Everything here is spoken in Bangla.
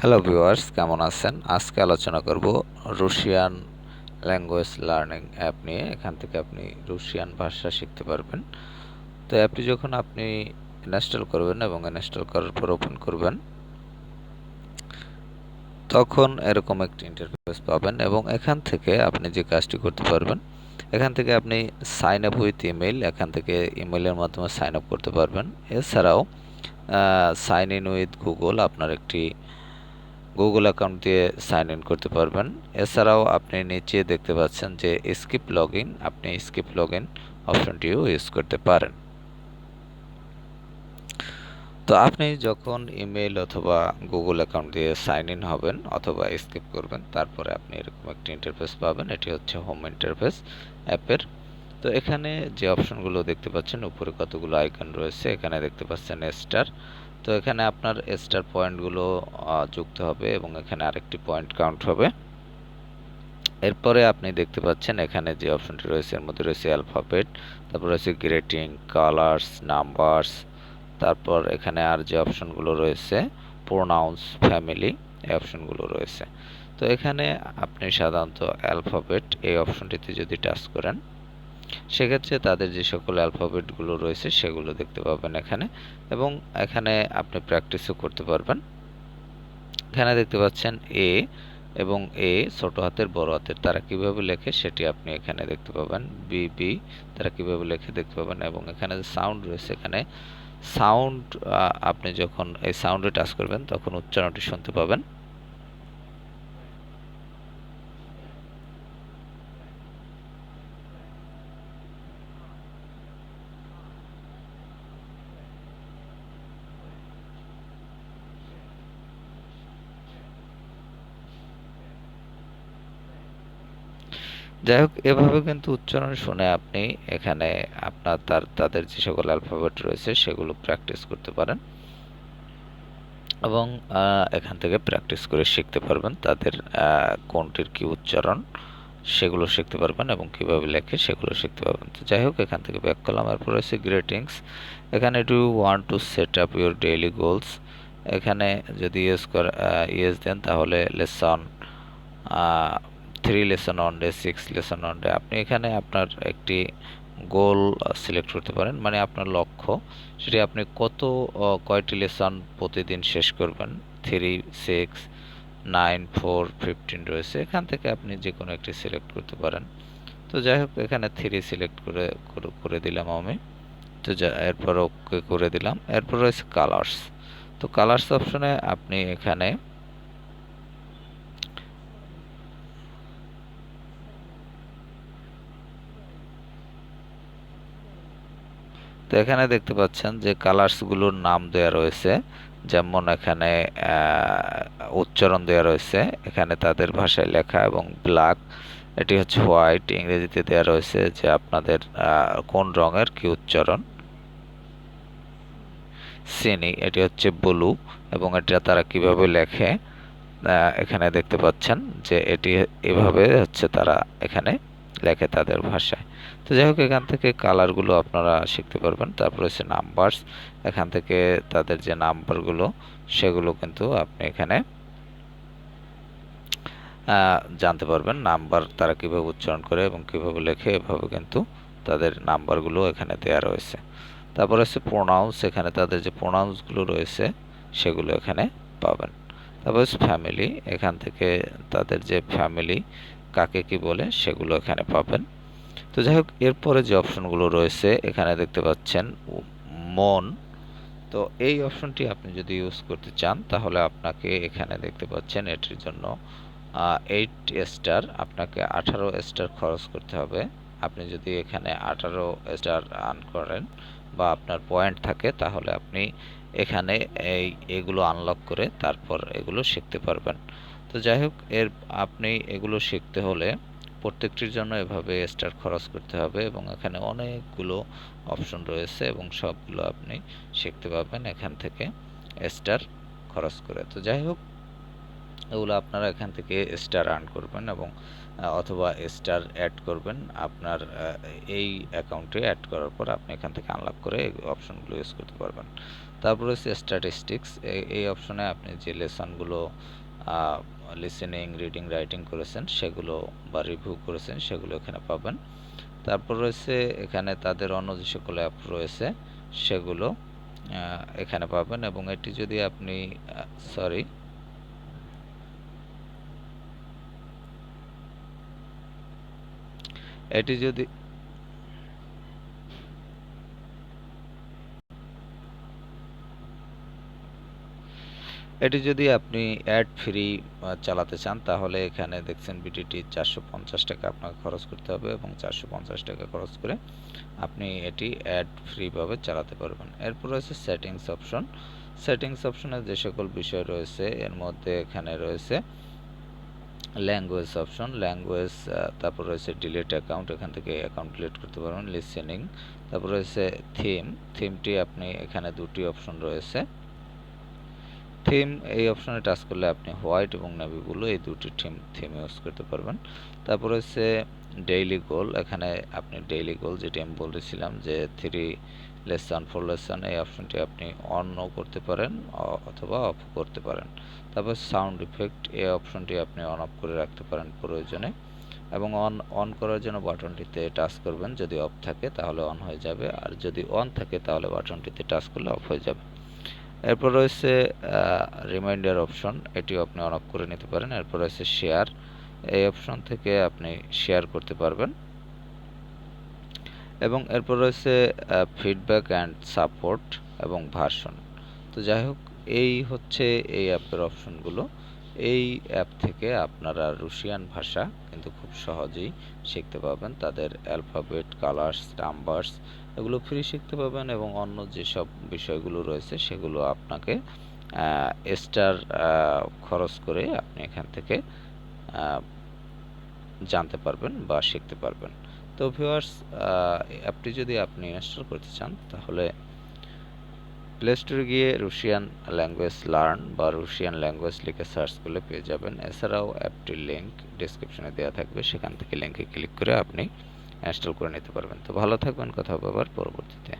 হ্যালো ভিউয়ার্স, কেমন আছেন? আজকে আলোচনা করব রুশিয়ান ল্যাঙ্গুয়েজ লার্নিং অ্যাপ নিয়ে। এখান থেকে আপনি রুশিয়ান ভাষা শিখতে পারবেন। তো অ্যাপটি যখন আপনি ইনস্টল করবেন এবং ইনস্টল করার পর ওপেন করবেন, তখন এরকম একটি ইন্টারফেস পাবেন এবং এখান থেকে আপনি যে কাজটি করতে পারবেন, এখান থেকে আপনি সাইন আপ উইথ ইমেইল, এখান থেকে ইমেইলের মাধ্যমে সাইন আপ করতে পারবেন। এছাড়াও সাইন ইন উইথ গুগল, আপনার একটি গুগল অ্যাকাউন্ট দিয়ে সাইন ইন করতে পারবেন। এছাড়াও আপনি নিচে দেখতে পাচ্ছেন যে স্কিপ লগইন, আপনি স্কিপ লগইন অপশনটিও ইউজ করতে পারেন। তো আপনি যখন ইমেইল অথবা গুগল অ্যাকাউন্ট দিয়ে সাইন ইন হবেন অথবা স্কিপ করবেন, তারপরে আপনি এরকম একটি ইন্টারফেস পাবেন। এটি হচ্ছে হোম ইন্টারফেস অ্যাপের। তো এখানে যে অপশনগুলো দেখতে পাচ্ছেন, উপরে কতগুলো আইকন রয়েছে, এখানে দেখতে পাচ্ছেন স্টার। তো এখানে আপনার স্টার পয়েন্টগুলো যুক্ত হবে এবং এখানে আরেকটি পয়েন্ট কাউন্ট হবে। এরপরে আপনি দেখতে পাচ্ছেন এখানে যে অপশনটি রয়েছে, এর মধ্যে রয়েছে অ্যালফাবেট, তারপর রয়েছে গ্রেটিং, কালার্স, নাম্বারস, তারপর এখানে আর যে অপশনগুলো রয়েছে প্রোনাউন্স, ফ্যামিলি, এই অপশনগুলো রয়েছে। তো এখানে আপনি সাধারণত অ্যালফাবেট এই অপশনটিতে যদি টাচ করেন, সেক্ষেত্রে তাদের যে সকল অ্যালফাবেটগুলো রয়েছে সেগুলো দেখতে পাবেন এখানে, এবং এখানে আপনি প্র্যাকটিসও করতে পারবেন। এখানে দেখতে পাচ্ছেন এ এবং এ ছোট হাতের বড় হাতের তারা কিভাবে লেখে সেটি আপনি এখানে দেখতে পাবেন। বি বি তারা কিভাবে লেখে দেখতে পাবেন, এবং এখানে যে সাউন্ড রয়েছে, এখানে সাউন্ড আপনি যখন এই সাউন্ডে টাচ করবেন তখন উচ্চারণটি শুনতে পাবেন। যাই হোক, এভাবে কিন্তু উচ্চারণ শুনে আপনি এখানে আপনার তাদের যে সকল অ্যালফাবেট রয়েছে সেগুলো প্র্যাকটিস করতে পারেন এবং এখান থেকে প্র্যাকটিস করে শিখতে পারবেন তাদের কোনটির কি উচ্চারণ সেগুলো শিখতে পারবেন এবং কিভাবে লেখে সেগুলো শিখতে পারবেন। তো যাই হোক, এখান থেকে ব্যাক করলাম। এরপর রয়েছে গ্রেটিংস। এখানে do you want to set up your daily goals, এখানে যদি ইয়েস দেন তাহলে lesson 3 lesson on day, 6 lesson on day, আপনি এখানে আপনার একটি গোল সিলেক্ট করতে পারেন, মানে আপনার লক্ষ্য সেটি আপনি কয়টি লেসন প্রতিদিন শেষ করবেন। 3, 6, 9, 4, 15 রয়েছে, এখান থেকে আপনি যে কোনো একটি সিলেক্ট করতে পারেন। তো যাই হোক, এখানে 3 সিলেক্ট করে দিলাম আমি। তো এরপর ওকে করে দিলাম। এরপর রয়েছে কালার্স। তো কালার্স অপশনে আপনি এখানে তো এখানে দেখতে পাচ্ছেন যে কালার্সগুলোর নাম দেওয়া রয়েছে, যেমন এখানে উচ্চারণ দেওয়া রয়েছে, এখানে তাদের ভাষায় লেখা, এবং ব্ল্যাক এটি হচ্ছে হোয়াইট, ইংরেজিতে দেওয়া রয়েছে যে আপনাদের কোন রঙের কি উচ্চারণ। চিনি এটি হচ্ছে ব্লু, এবং এটা তারা কিভাবে লেখে এখানে দেখতে পাচ্ছেন যে এটি এভাবে হচ্ছে তারা এখানে লেখে তাদের ভাষায়। তো যাই হোক, এখান থেকে কালারগুলো আপনারা শিখতে পারবেন। তারপর হচ্ছে নাম্বারস, এখান থেকে তাদের যে নাম্বারগুলো সেগুলো কিন্তু আপনি এখানে জানতে পারবেন। নাম্বার তারা কিভাবে উচ্চারণ করে এবং কিভাবে লেখে, এভাবে কিন্তু তাদের নাম্বারগুলো এখানে দেওয়া রয়েছে। তারপর হচ্ছে প্রোনাউন্স, এখানে তাদের যে প্রোনাউন্সগুলো রয়েছে সেগুলো এখানে পাবেন। তারপর হচ্ছে ফ্যামিলি, এখান থেকে তাদের যে ফ্যামিলি কাকে কি বলে সেগুলো এখানে পাবেন। তো যাই হোক, এরপরে যে অপশনগুলো রয়েছে এখানে দেখতে পাচ্ছেন মন। তো এই অপশনটি আপনি যদি ইউজ করতে চান তাহলে আপনাকে এখানে দেখতে পাচ্ছেন এটির জন্য 8 স্টার, আপনাকে 18 স্টার খরচ করতে হবে। আপনি যদি এখানে 18 স্টার আর্ন করেন বা আপনার পয়েন্ট থাকে, তাহলে আপনি এখানে এগুলো আনলক করে তারপর এগুলো শিখতে পারবেন। তো যাই হোক, আপনি এগুলো শিখতে হলে প্রত্যেকটির জন্য এভাবে স্টার খরচ করতে হবে, এবং এখানে অনেকগুলো অপশন রয়েছে এবং সবগুলো আপনি শিখতে পারবেন এখান থেকে স্টার খরচ করে। তো যাই হোক, এগুলো আপনারা এখান থেকে স্টার আর্ন করবেন এবং অথবা স্টার অ্যাড করবেন আপনার এই অ্যাকাউন্টে। অ্যাড করার পর আপনি এখান থেকে আনলক করে এই অপশনগুলো ইউজ করতে পারবেন। তারপর হচ্ছে স্ট্যাটিস্টিক্স, এই অপশনে আপনি যে লেসনগুলো লিসেনিং, রিডিং, রাইটিং করেছেন সেগুলো বা রিভিউ করেছেন সেগুলো এখানে পাবেন। তারপর রয়েছে এখানে তাদের অন্য যে সকল অ্যাপ রয়েছে সেগুলো এখানে পাবেন। এবং এটি যদি আপনি সরি এটি যদি আপনি অ্যাড ফ্রি চালাতে চান তাহলে এখানে দেখছেন বিটিটি 450 টাকা আপনাকে খরচ করতে হবে এবং 450 টাকা খরচ করে আপনি এটি অ্যাড ফ্রিভাবে চালাতে পারবেন। এরপর রয়েছে সেটিংস অপশন। সেটিংস অপশনে যে সকল বিষয় রয়েছে এর মধ্যে এখানে রয়েছে ল্যাঙ্গুয়েজ অপশন, ল্যাঙ্গুয়েজ, তারপর রয়েছে ডিলিট অ্যাকাউন্ট, এখান থেকে অ্যাকাউন্ট ডিলিট করতে পারবেন, লিসেনিং, তারপর রয়েছে থিমটি আপনি এখানে দুটি অপশন রয়েছে। থিম এই অপশনে টাচ করলে আপনি হোয়াইট এবং নেভি ব্লু এই দুটি থিম ইউজ করতে পারবেন। তারপর হচ্ছে ডেইলি গোল, এখানে আপনি ডেইলি গোল যেটি আমি বলেছিলাম যে 3 লেসন 4 লেসন, এই অপশনটি আপনি অনও করতে পারেন অথবা অফ করতে পারেন। তারপর সাউন্ড ইফেক্ট, এই অপশনটি আপনি অন অফ করে রাখতে পারেন প্রয়োজনে, এবং অন করার জন্য বাটনটিতে টাচ করবেন, যদি অফ থাকে তাহলে অন হয়ে যাবে, আর যদি অন থাকে তাহলে বাটনটিতে টাচ করলে অফ হয়ে যাবে। এরপর রয়েছে রিমাইন্ডার অপশন, এটিও আপনি অন অফ করে নিতে পারেন। এরপর রয়েছে শেয়ার, এই অপশন থেকে আপনি শেয়ার করতে পারবেন। এবং এরপর রয়েছে ফিডব্যাক অ্যান্ড সাপোর্ট এবং ভার্সন। তো যাই হোক, এই হচ্ছে এই অ্যাপের অপশনগুলো। এই অ্যাপ থেকে আপনারা রুশিয়ান ভাষা কিন্তু খুব সহজেই শিখতে পারবেন। তাদের অ্যালফাবেট, কালার্স, নাম্বারস এগুলো ফ্রি শিখতে পারবেন, এবং অন্য যেসব বিষয়গুলো রয়েছে সেগুলো আপনাকে এক্সট্রা খরচ করে আপনি এখান থেকে জানতে পারবেন বা শিখতে পারবেন। তো ভিউয়ার্স, অ্যাপটি যদি আপনি ইনস্টল করতে চান তাহলে প্লে স্টোরে গিয়ে রুশিয়ান ল্যাঙ্গুয়েজ লার্ন বা রুশিয়ান ল্যাঙ্গুয়েজ লিখে সার্চ করলে পেয়ে যাবেন। এছাড়াও অ্যাপটির লিঙ্ক ডিসক্রিপশনে দেওয়া থাকবে, সেখান থেকে লিঙ্কে ক্লিক করে আপনি ইনস্টল করে নিতে পারবেন। তো ভালো থাকবেন, কথা হবে আবার পরবর্তীতে।